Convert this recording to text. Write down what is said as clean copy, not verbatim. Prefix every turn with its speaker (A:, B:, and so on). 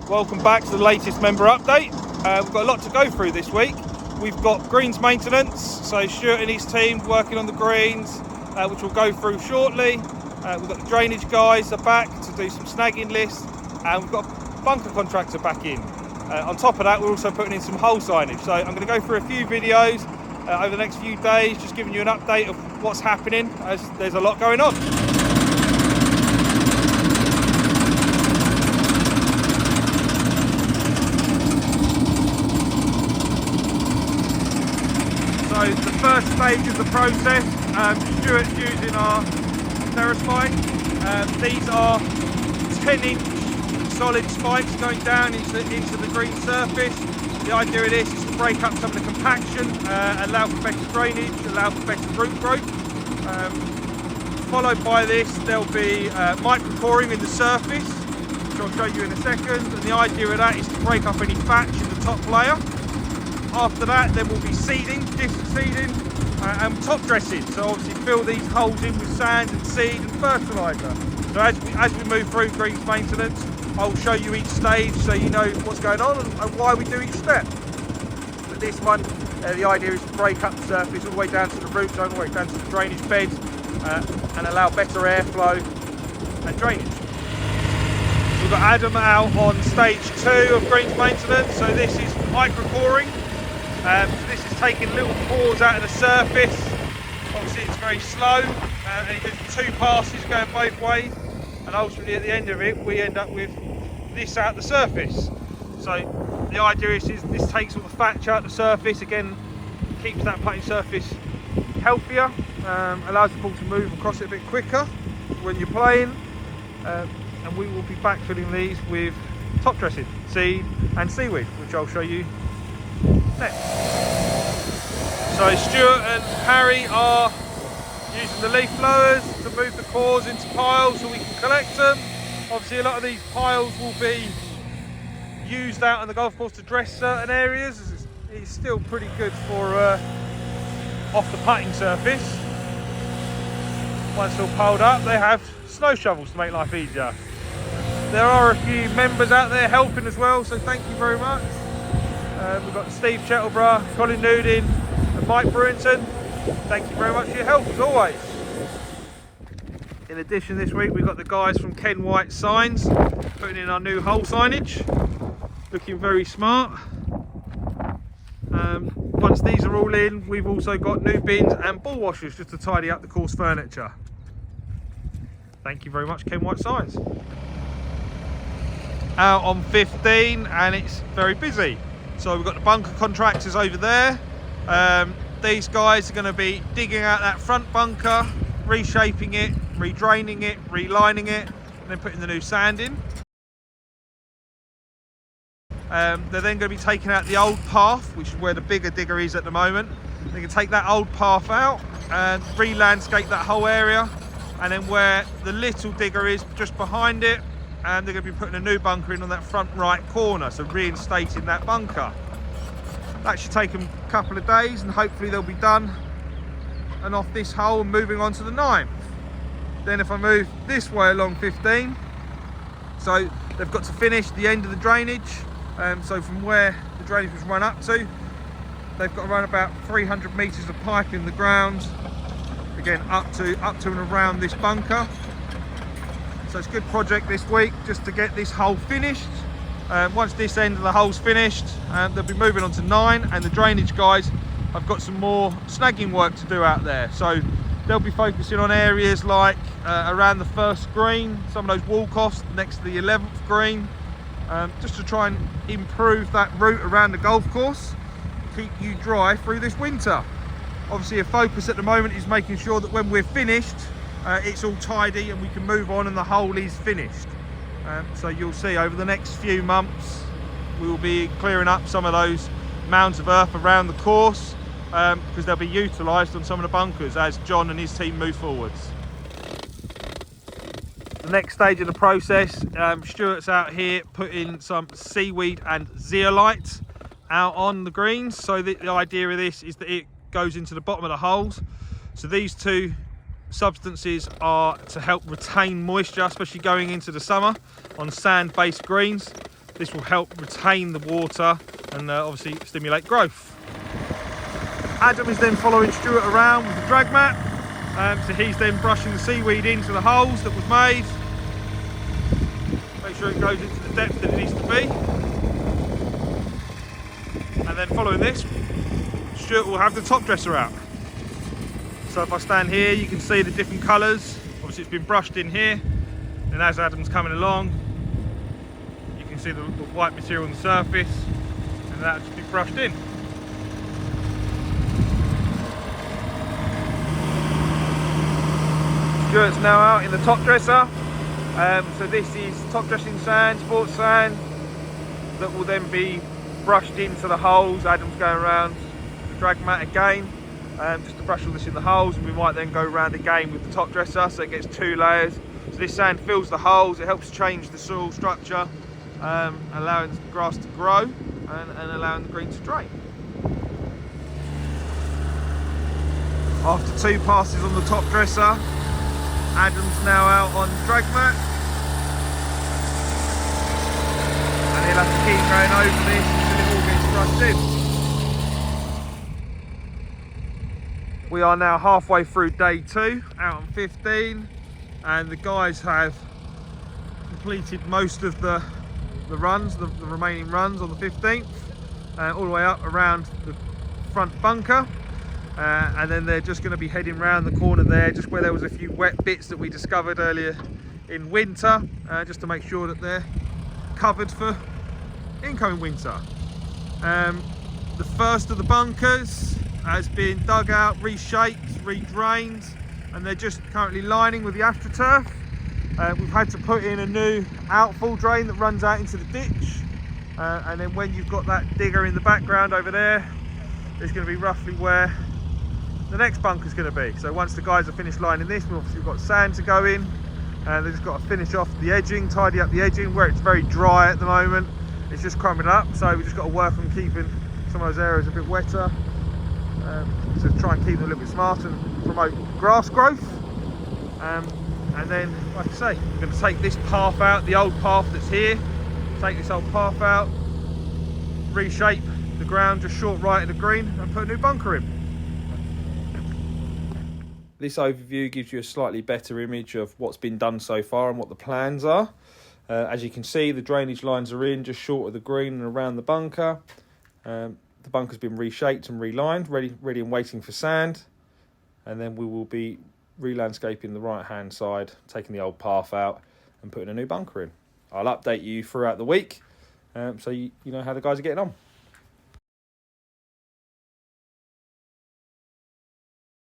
A: Welcome back to the latest member update. We've got a lot to go through this week. We've got greens maintenance, so Stuart and his team working on the greens, which we'll go through shortly. We've got the drainage guys are back to do some snagging lists, and we've got a bunker contractor back in. On top of that, we're also putting in some hole signage. So I'm going to go through a few videos over the next few days, just giving you an update of what's happening, as there's a lot going on. So the first stage of the process, Stuart's using our terrace spike. These are 10-inch solid spikes going down into the green surface. The idea of this is to break up some of the compaction, allow for better drainage, allow for better root growth. Followed by this, there'll be micro-coring in the surface, which I'll show you in a second. And the idea of that is to break up any thatch in the top layer. After that, then we'll be seeding, disc seeding, and top dressing. So obviously fill these holes in with sand and seed and fertiliser. So as we move through greens maintenance, I'll show you each stage so you know what's going on and why we do each step. But this one, the idea is to break up the surface all the way down to the root zone, all the way down to the drainage beds, and allow better airflow and drainage. We've got Adam out on stage 2 of greens maintenance. So this is micro-coring. So this is taking little pores out of the surface. Obviously it's very slow, and it does 2 passes going both ways, and ultimately at the end of it we end up with this out the surface. So the idea is this takes all the thatch out the surface, again keeps that putting surface healthier, allows the ball to move across it a bit quicker when you're playing, and we will be backfilling these with top dressing, seed and seaweed, which I'll show you next. So Stuart and Harry are using the leaf blowers to move the cores into piles so we can collect them. Obviously a lot of these piles will be used out on the golf course to dress certain areas. It's still pretty good for off the putting surface. Once they're all piled up, they have snow shovels to make life easier. There are a few members out there helping as well, so thank you very much. We've got Steve Chettleborough, Colin Nudin and Mike Brewington. Thank you very much for your help as always. In addition, this week we've got the guys from Ken White Signs putting in our new hole signage. Looking very smart. Once these are all in, we've also got new bins and ball washers just to tidy up the course furniture. Thank you very much, Ken White Signs. Out on 15 and it's very busy. So we've got the bunker contractors over there. These guys are going to be digging out that front bunker, reshaping it, redraining it, relining it, and then putting the new sand in. They're then going to be taking out the old path, which is where the bigger digger is at the moment. They can take that old path out and re-landscape that whole area, and then where the little digger is just behind it, and they're going to be putting a new bunker in on that front right corner, so reinstating that bunker. That should take them a couple of days and hopefully they'll be done and off this hole and moving on to the 9th. Then if I move this way along 15, so they've got to finish the end of the drainage. So from where the drainage was run up to, they've got to run about 300 metres of pipe in the ground, again up to and around this bunker. So it's a good project this week just to get this hole finished. Once this end of the hole's finished, they'll be moving on to 9, and the drainage guys have got some more snagging work to do out there. So they'll be focusing on areas like around the first green, some of those walk-offs next to the 11th green, just to try and improve that route around the golf course, keep you dry through this winter. Obviously a focus at the moment is making sure that when we're finished, it's all tidy and we can move on and the hole is finished. So you'll see over the next few months we will be clearing up some of those mounds of earth around the course, because they'll be utilised on some of the bunkers as John and his team move forwards. The next stage of the process, Stuart's out here putting some seaweed and zeolite out on the greens. So the idea of this is that it goes into the bottom of the holes. So these two substances are to help retain moisture, especially going into the summer on sand-based greens. This will help retain the water and obviously stimulate growth. Adam is then following Stuart around with the drag mat. So he's then brushing the seaweed into the holes that was made. Make sure it goes into the depth that it needs to be. And then following this, Stuart will have the top dresser out. So if I stand here, you can see the different colours. Obviously it's been brushed in here. And as Adam's coming along, you can see the white material on the surface, and that'll just be brushed in. Stuart's now out in the top dresser. So this is top dressing sand, sports sand, that will then be brushed into the holes. Adam's going around the drag mat again, just to brush all this in the holes, and we might then go around again with the top dresser, so it gets 2 layers. So this sand fills the holes, it helps change the soil structure, allowing the grass to grow and allowing the green to drain. After 2 passes on the top dresser, Adam's now out on drag mat, and he'll have to keep going over this until it all gets brushed in. We are now halfway through day 2, out on 15, and the guys have completed most of the runs, the remaining runs on the 15th, all the way up around the front bunker. And then they're just going to be heading round the corner there, just where there was a few wet bits that we discovered earlier in winter, just to make sure that they're covered for incoming winter. The first of the bunkers has been dug out, reshaped, redrained, and they're just currently lining with the AstroTurf. We've had to put in a new outfall drain that runs out into the ditch, and then when you've got that digger in the background over there, it's going to be roughly where the next bunker's going to be. So once the guys have finished lining this, we've got sand to go in, and they've just got to finish off the edging, tidy up the edging where it's very dry at the moment. It's just crumbling up, so we've just got to work on keeping some of those areas a bit wetter, to try and keep them a little bit smarter and promote grass growth. And then, like I say, we're going to take this path out, the old path that's here, take this old path out, reshape the ground just short right of the green, and put a new bunker in. This overview gives you a slightly better image of what's been done so far and what the plans are. As you can see, the drainage lines are in just short of the green and around the bunker. The bunker's been reshaped and relined, ready and waiting for sand. And then we will be re-landscaping the right-hand side, taking the old path out and putting a new bunker in. I'll update you throughout the week, so you know how the guys are getting on.